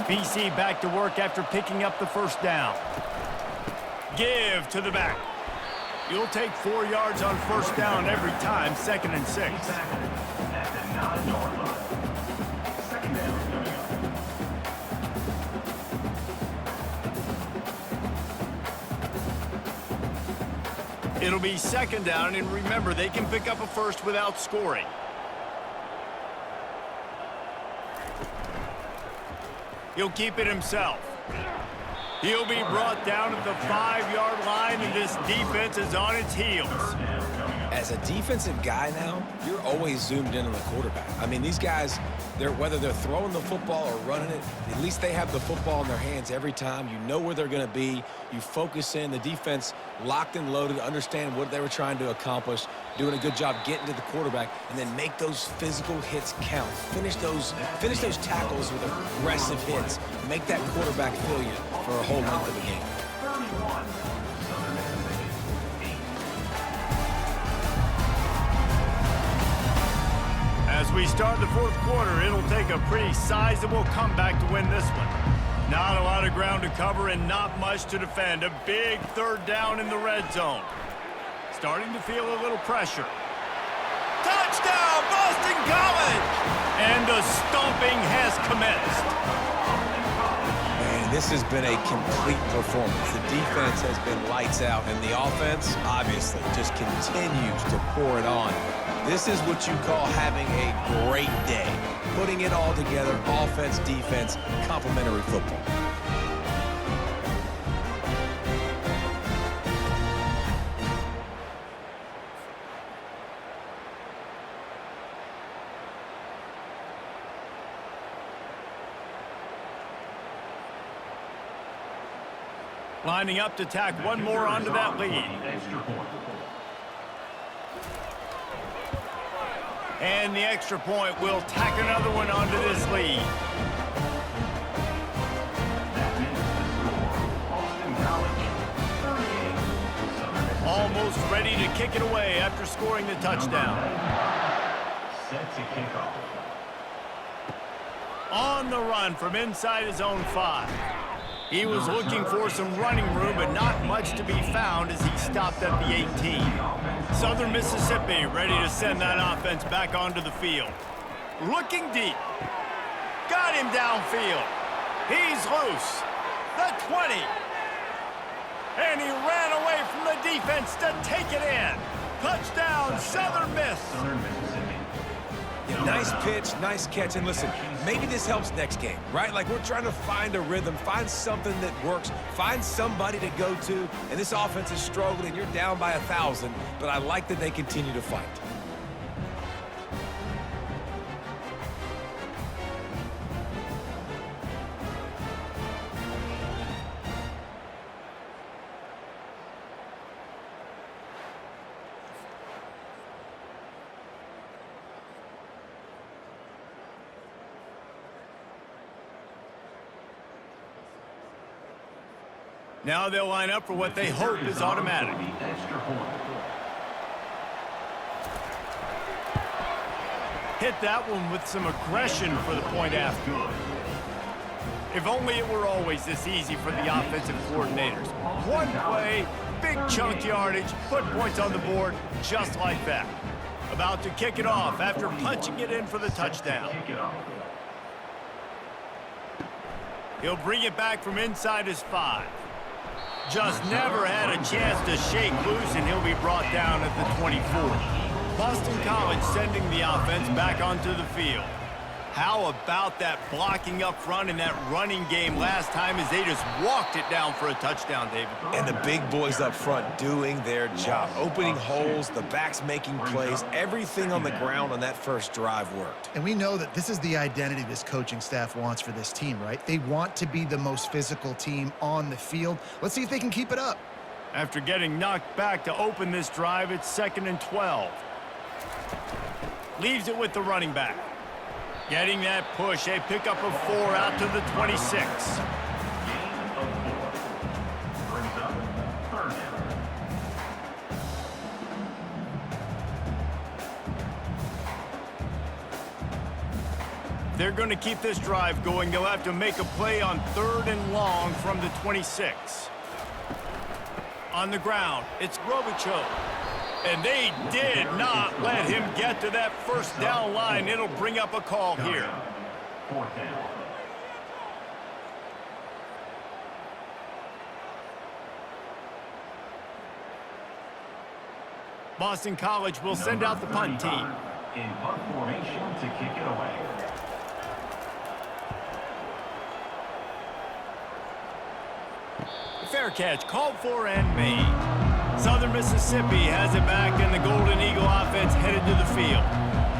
BC back to work after picking up the first down. Give to the back. You'll take 4 yards on first down every time, 2nd and 6. At the 9-yard line. 2nd down coming up. It'll be 2nd down, and remember, they can pick up a first without scoring. He'll keep it himself. He'll be brought down at the 5-yard line, and this defense is on its heels. As a defensive guy now, you're always zoomed in on the quarterback. I mean, these guys, whether they're throwing the football or running it, at least they have the football in their hands every time. You know where they're going to be. You focus in. The defense locked and loaded, understand what they were trying to accomplish, doing a good job getting to the quarterback, and then make those physical hits count. Finish those tackles with aggressive hits. Make that quarterback feel you for a whole length of the game. 31. Southern estimated 8. As we start the fourth quarter, it'll take a pretty sizable comeback to win this one. Not a lot of ground to cover and not much to defend. A big third down in the red zone. Starting to feel a little pressure. Touchdown, Boston College! And the stomping has commenced. Man, this has been a complete performance. The defense has been lights out, and the offense, obviously, just continues to pour it on. This is what you call having a great day. Putting it all together, offense, defense, complementary football. Lining up to tack one more onto that lead. Extra point. And the extra point will tack another one onto this lead. That makes the score. Boston College 38. Southern Almost ready to kick it away after scoring the touchdown. set to kick off. On the run from inside his own 5. He was looking for some running room, but not much to be found as he stopped at the 18. Southern Mississippi ready to send that offense back onto the field. Looking deep. Got him downfield. He's loose. The 20. And he ran away from the defense to take it in. Touchdown, Southern Miss. Southern Mississippi. Yeah, nice pitch, nice catch. And listen, maybe this helps next game, right? Like, we're trying to find a rhythm, find something that works, find somebody to go to. And this offense is struggling. You're down by 1,000, but I like that they continue to fight. Now they'll line up for what they hope is automatic. The extra point. Hit that one with some aggression for the point after. If only it were always this easy for the offensive coordinators. One play, big chunk yardage, put points on the board just like that. About to kick it off after punching it in for the touchdown. Kick it off. He'll bring it back from inside his 5. Just never had a chance to shake loose, and he'll be brought down at the 24. Boston College sending the offense back onto the field. How about that blocking up front in that running game last time as they just walked it down for a touchdown, David? And the big boys up front doing their job. Opening holes, the backs making plays. Everything on the ground on that first drive worked. And we know that this is the identity this coaching staff wants for this team, right? They want to be the most physical team on the field. Let's see if they can keep it up. After getting knocked back to open this drive, it's 2nd and 12. Leaves it with the running back. Getting that push, a pickup of 4 out to the 26. Gain of 4. Brings up 3rd down. They're going to keep this drive going. They'll have to make a play on 3rd and long from the 26. On the ground, it's Robichaux. And they did not let him get to that first down line. It'll bring up a call here. 4th down. Boston College will send out the punt team. In punt formation to kick it away. Fair catch called for and made. Southern Mississippi has it back, and the Golden Eagle offense headed to the field.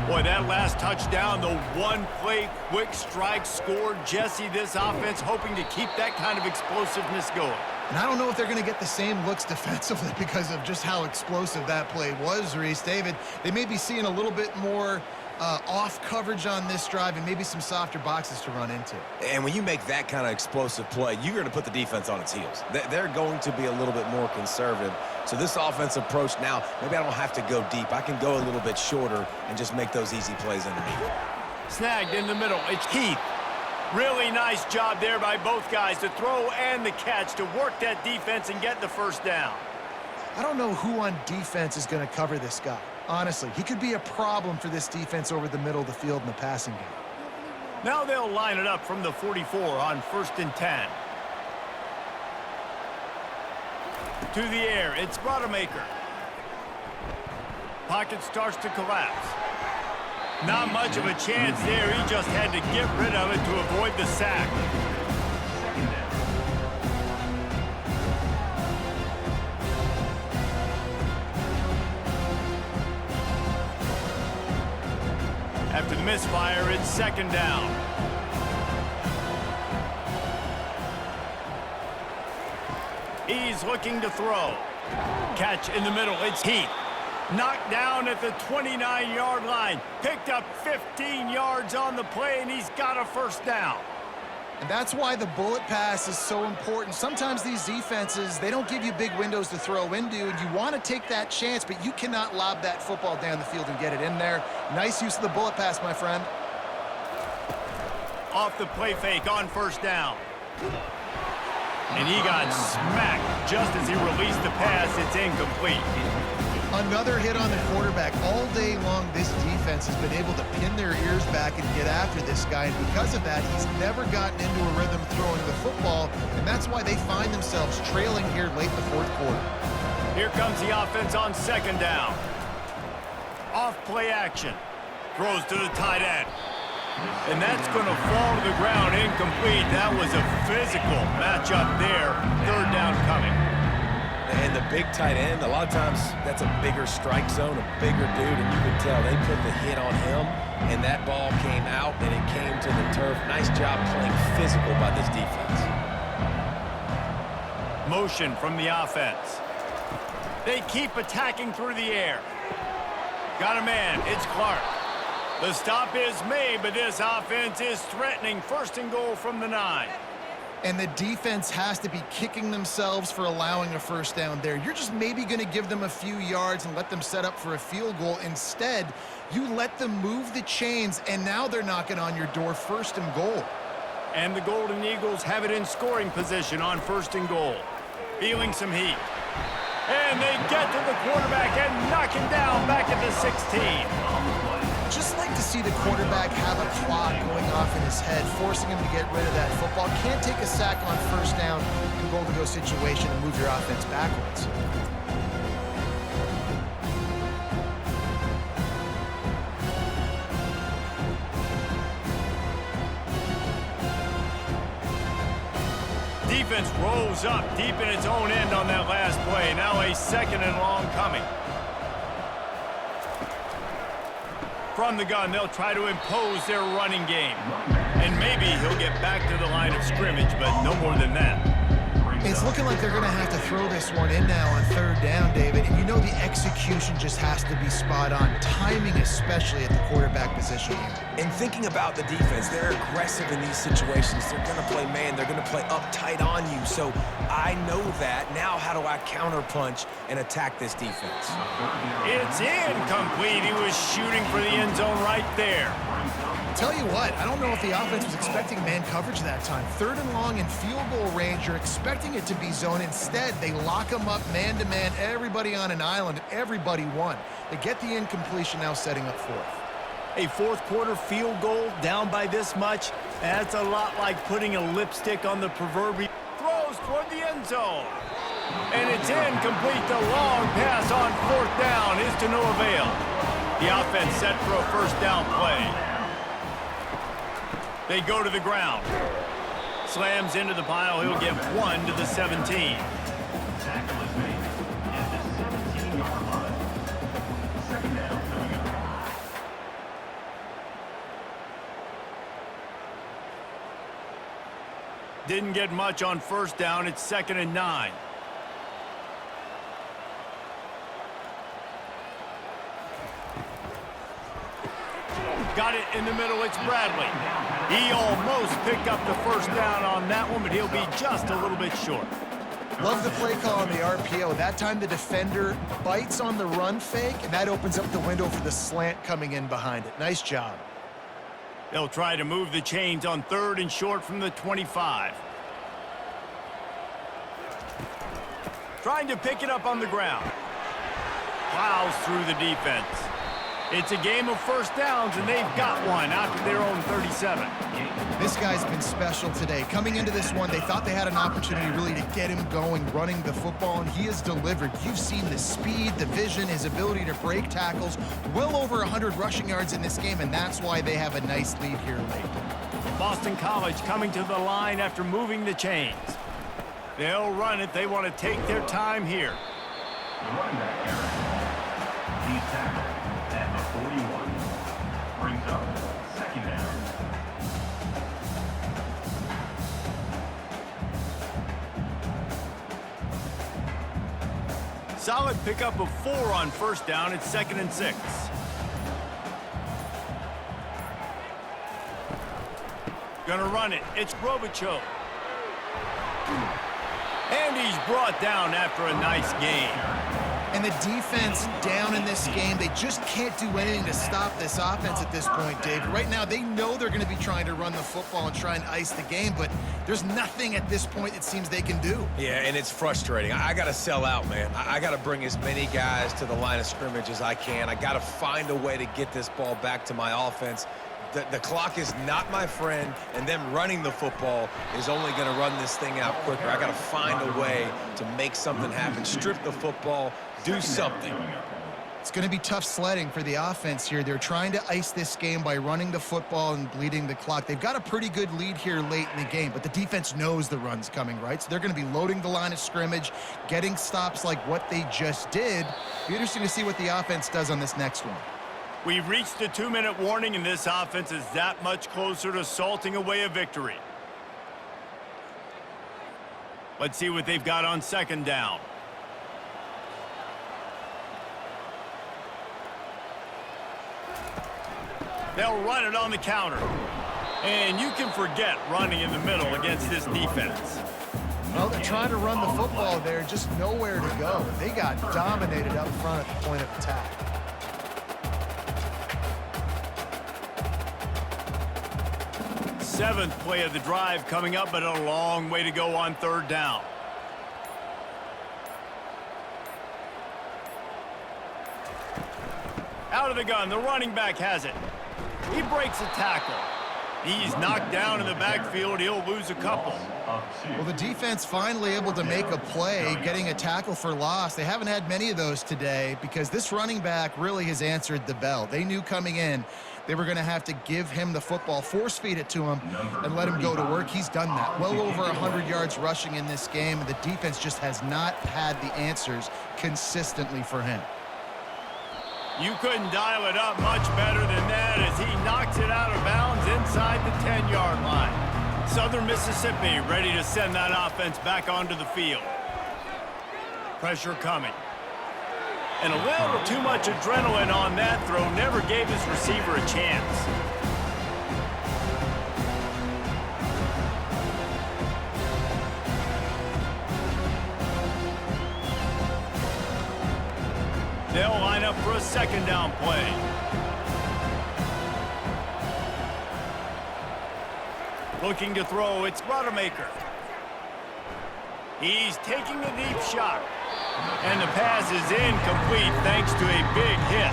Boy, that last touchdown, the one-play quick strike scored. Jesse, this offense hoping to keep that kind of explosiveness going. And I don't know if they're going to get the same looks defensively because of just how explosive that play was, Reese. David, they may be seeing a little bit more off coverage on this drive and maybe some softer boxes to run into. And when you make that kind of explosive play, you're going to put the defense on its heels. They're going to be a little bit more conservative. So this offense approach now, maybe I don't have to go deep. I can go a little bit shorter and just make those easy plays underneath. Snagged in the middle. It's Keith. Really nice job there by both guys, the throw and the catch, to work that defense and get the first down. I don't know who on defense is going to cover this guy. Honestly, he could be a problem for this defense over the middle of the field in the passing game. Now they'll line it up from the 44 on 1st and 10. To the air, it's Rodemaker. Pocket starts to collapse. Not much of a chance there. He just had to get rid of it to avoid the sack. After the misfire, it's 2nd down. He's looking to throw. Catch in the middle. It's Heath. Knocked down at the 29-yard line. Picked up 15 yards on the play, and he's got a first down. And that's why the bullet pass is so important. Sometimes these defenses, they don't give you big windows to throw into, and you want to take that chance, but you cannot lob that football down the field and get it in there. Nice use of the bullet pass, my friend. Off the play fake on 1st down. And he got smacked just as he released the pass. It's incomplete. Another hit on the quarterback. All day long, this defense has been able to pin their ears back and get after this guy, and because of that, he's never gotten into a rhythm throwing the football, and that's why they find themselves trailing here late in the 4th quarter. Here comes the offense on 2nd down. Off play action. Throws to the tight end. And that's going to fall to the ground incomplete. That was a physical matchup there. 3rd down coming. And the big tight end, a lot of times that's a bigger strike zone, a bigger dude, and you can tell they put the hit on him, and that ball came out, and it came to the turf. Nice job playing physical by this defense. Motion from the offense. They keep attacking through the air. Got a man. It's Clark. The stop is made, but this offense is threatening. 1st and goal from the 9. And the defense has to be kicking themselves for allowing a first down there. You're just maybe going to give them a few yards and let them set up for a field goal. Instead, you let them move the chains, and now they're knocking on your door. 1st and goal. And the Golden Eagles have it in scoring position on 1st and goal. Feeling some heat. And they get to the quarterback and knock him down back at the 16. Just like to see the quarterback have a clock going off in his head, forcing him to get rid of that football. Can't take a sack on 1st down in goal-to-go situation and move your offense backwards. Defense rolls up deep in its own end on that last play. Now a 2nd and long coming. From the gun, they'll try to impose their running game. And maybe he'll get back to the line of scrimmage, but no more than that. It's looking like they're going to have to throw this one in now on 3rd down, David. And you know the execution just has to be spot on. Timing, especially at the quarterback position here. And thinking about the defense, they're aggressive in these situations. They're going to play man. They're going to play up tight on you. So I know that. Now how do I counterpunch and attack this defense? It's incomplete. He was shooting for the end zone right there. Tell you what, I don't know if the offense was expecting man coverage that time. 3rd and long in field goal range, you're expecting it to be zone. Instead, they lock them up man-to-man, everybody on an island, everybody won. They get the incompletion, now setting up 4th. A 4th quarter field goal down by this much, that's a lot like putting a lipstick on the proverbial. Throws toward the end zone. And it's incomplete. The long pass on 4th down is to no avail. The offense set for a 1st down play. They go to the ground. Slams into the pile. He'll get 1 to the 17. Didn't get much on first down. It's 2nd and 9. Got it in the middle. It's Bradley. He almost picked up the first down on that one, but he'll be just a little bit short. Love the play call on the RPO. That time the defender bites on the run fake, and that opens up the window for the slant coming in behind it. Nice job. They'll try to move the chains on 3rd and short from the 25. Trying to pick it up on the ground. Plows through the defense. It's a game of first downs, and they've got one out to their own 37. This guy's been special today. Coming into this one, they thought they had an opportunity really to get him going, running the football, and he has delivered. You've seen the speed, the vision, his ability to break tackles. Well over 100 rushing yards in this game, and that's why they have a nice lead here late. Boston College coming to the line after moving the chains. They'll run it. They want to take their time here. The running back carry. He's tackled at the 41. Brings up 2nd down. Solid pickup of 4 on first down. It's 2nd and 6. Gonna run it. It's Robichaux. And he's brought down after a nice game. And the defense down in this game, they just can't do anything to stop this offense at this point, David. Right now, they know they're going to be trying to run the football and try and ice the game, but there's nothing at this point it seems they can do. Yeah, and it's frustrating. I got to sell out, man. I got to bring as many guys to the line of scrimmage as I can. I got to find a way to get this ball back to my offense. The clock is not my friend, and them running the football is only going to run this thing out quicker. I got to find a way to make something happen, strip the football, do something. It's going to be tough sledding for the offense here. They're trying to ice this game by running the football and bleeding the clock. They've got a pretty good lead here late in the game, but the defense knows the run's coming, right? So they're going to be loading the line of scrimmage, getting stops like what they just did. Be interesting to see what the offense does on this next one. We've reached a 2-minute warning, and this offense is that much closer to salting away a victory. Let's see what they've got on 2nd down. They'll run it on the counter. And you can forget running in the middle against this defense. Well, they're trying to run the football there, just nowhere to go. They got dominated up front at the point of attack. Seventh play of the drive coming up, but a long way to go on 3rd down. Out of the gun, the running back has it. He breaks a tackle. He's knocked down in the backfield. He'll lose a couple. Well, the defense finally able to make a play, getting a tackle for loss. They haven't had many of those today because this running back really has answered the bell. They knew coming in they were going to have to give him the football, force feed it to him, and let him go to work. He's done that. Well over 100 yards rushing in this game. The defense just has not had the answers consistently for him. You couldn't dial it up much better than that as he knocks it out of bounds inside the 10-yard line. Southern Mississippi ready to send that offense back onto the field. Pressure coming. And a little too much adrenaline on that throw never gave his receiver a chance. They'll line up for a 2nd down play. Looking to throw, it's Rodemaker. He's taking a deep shot. And the pass is incomplete thanks to a big hit.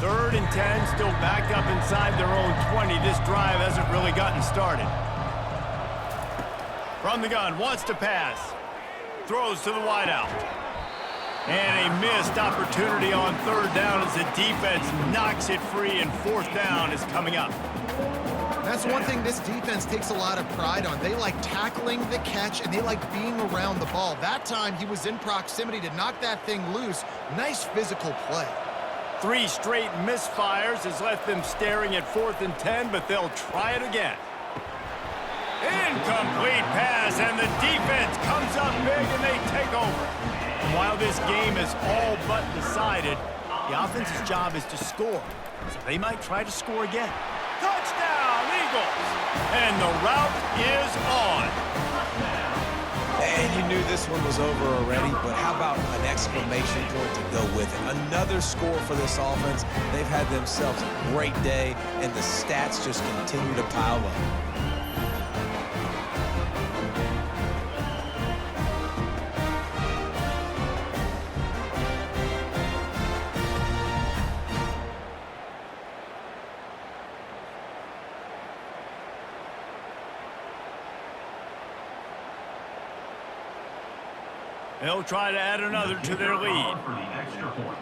Third and 10, still backed up inside their own 20. This drive hasn't really gotten started. From the gun, wants to pass. Throws to the wideout. And a missed opportunity on 3rd down as the defense knocks it free, and 4th down is coming up. That's That's one thing this defense takes a lot of pride on. They like tackling the catch, and they like being around the ball. That time, he was in proximity to knock that thing loose. Nice physical play. 3 straight misfires has left them staring at 4th and 10, but they'll try it again. Incomplete pass, and the defense comes up big, and they take over. And while this game is all but decided, the offense's job is to score. So they might try to score again. Touchdown, Eagles! And the route is on. And you knew this one was over already, but how about an exclamation point to go with it? Another score for this offense. They've had themselves a great day, and the stats just continue to pile up. They'll try to add another to their lead. For the extra point.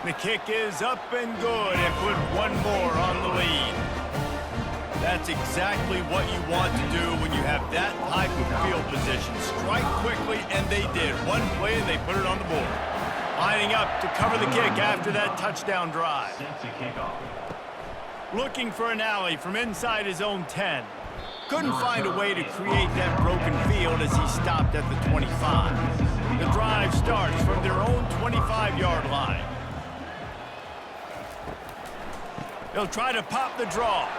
The kick is up and good, and put one more on the lead. That's exactly what you want to do when you have that type of field position. Strike quickly, and they did. One play, and they put it on the board. Lining up to cover the kick after that touchdown drive. Set to kick off. Looking for an alley from inside his own 10. Couldn't find a way to create that broken field as he stopped at the 25. The drive starts from their own 25-yard line. They'll try to pop the draw.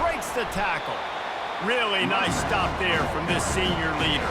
Breaks the tackle. Really nice stop there from this senior leader.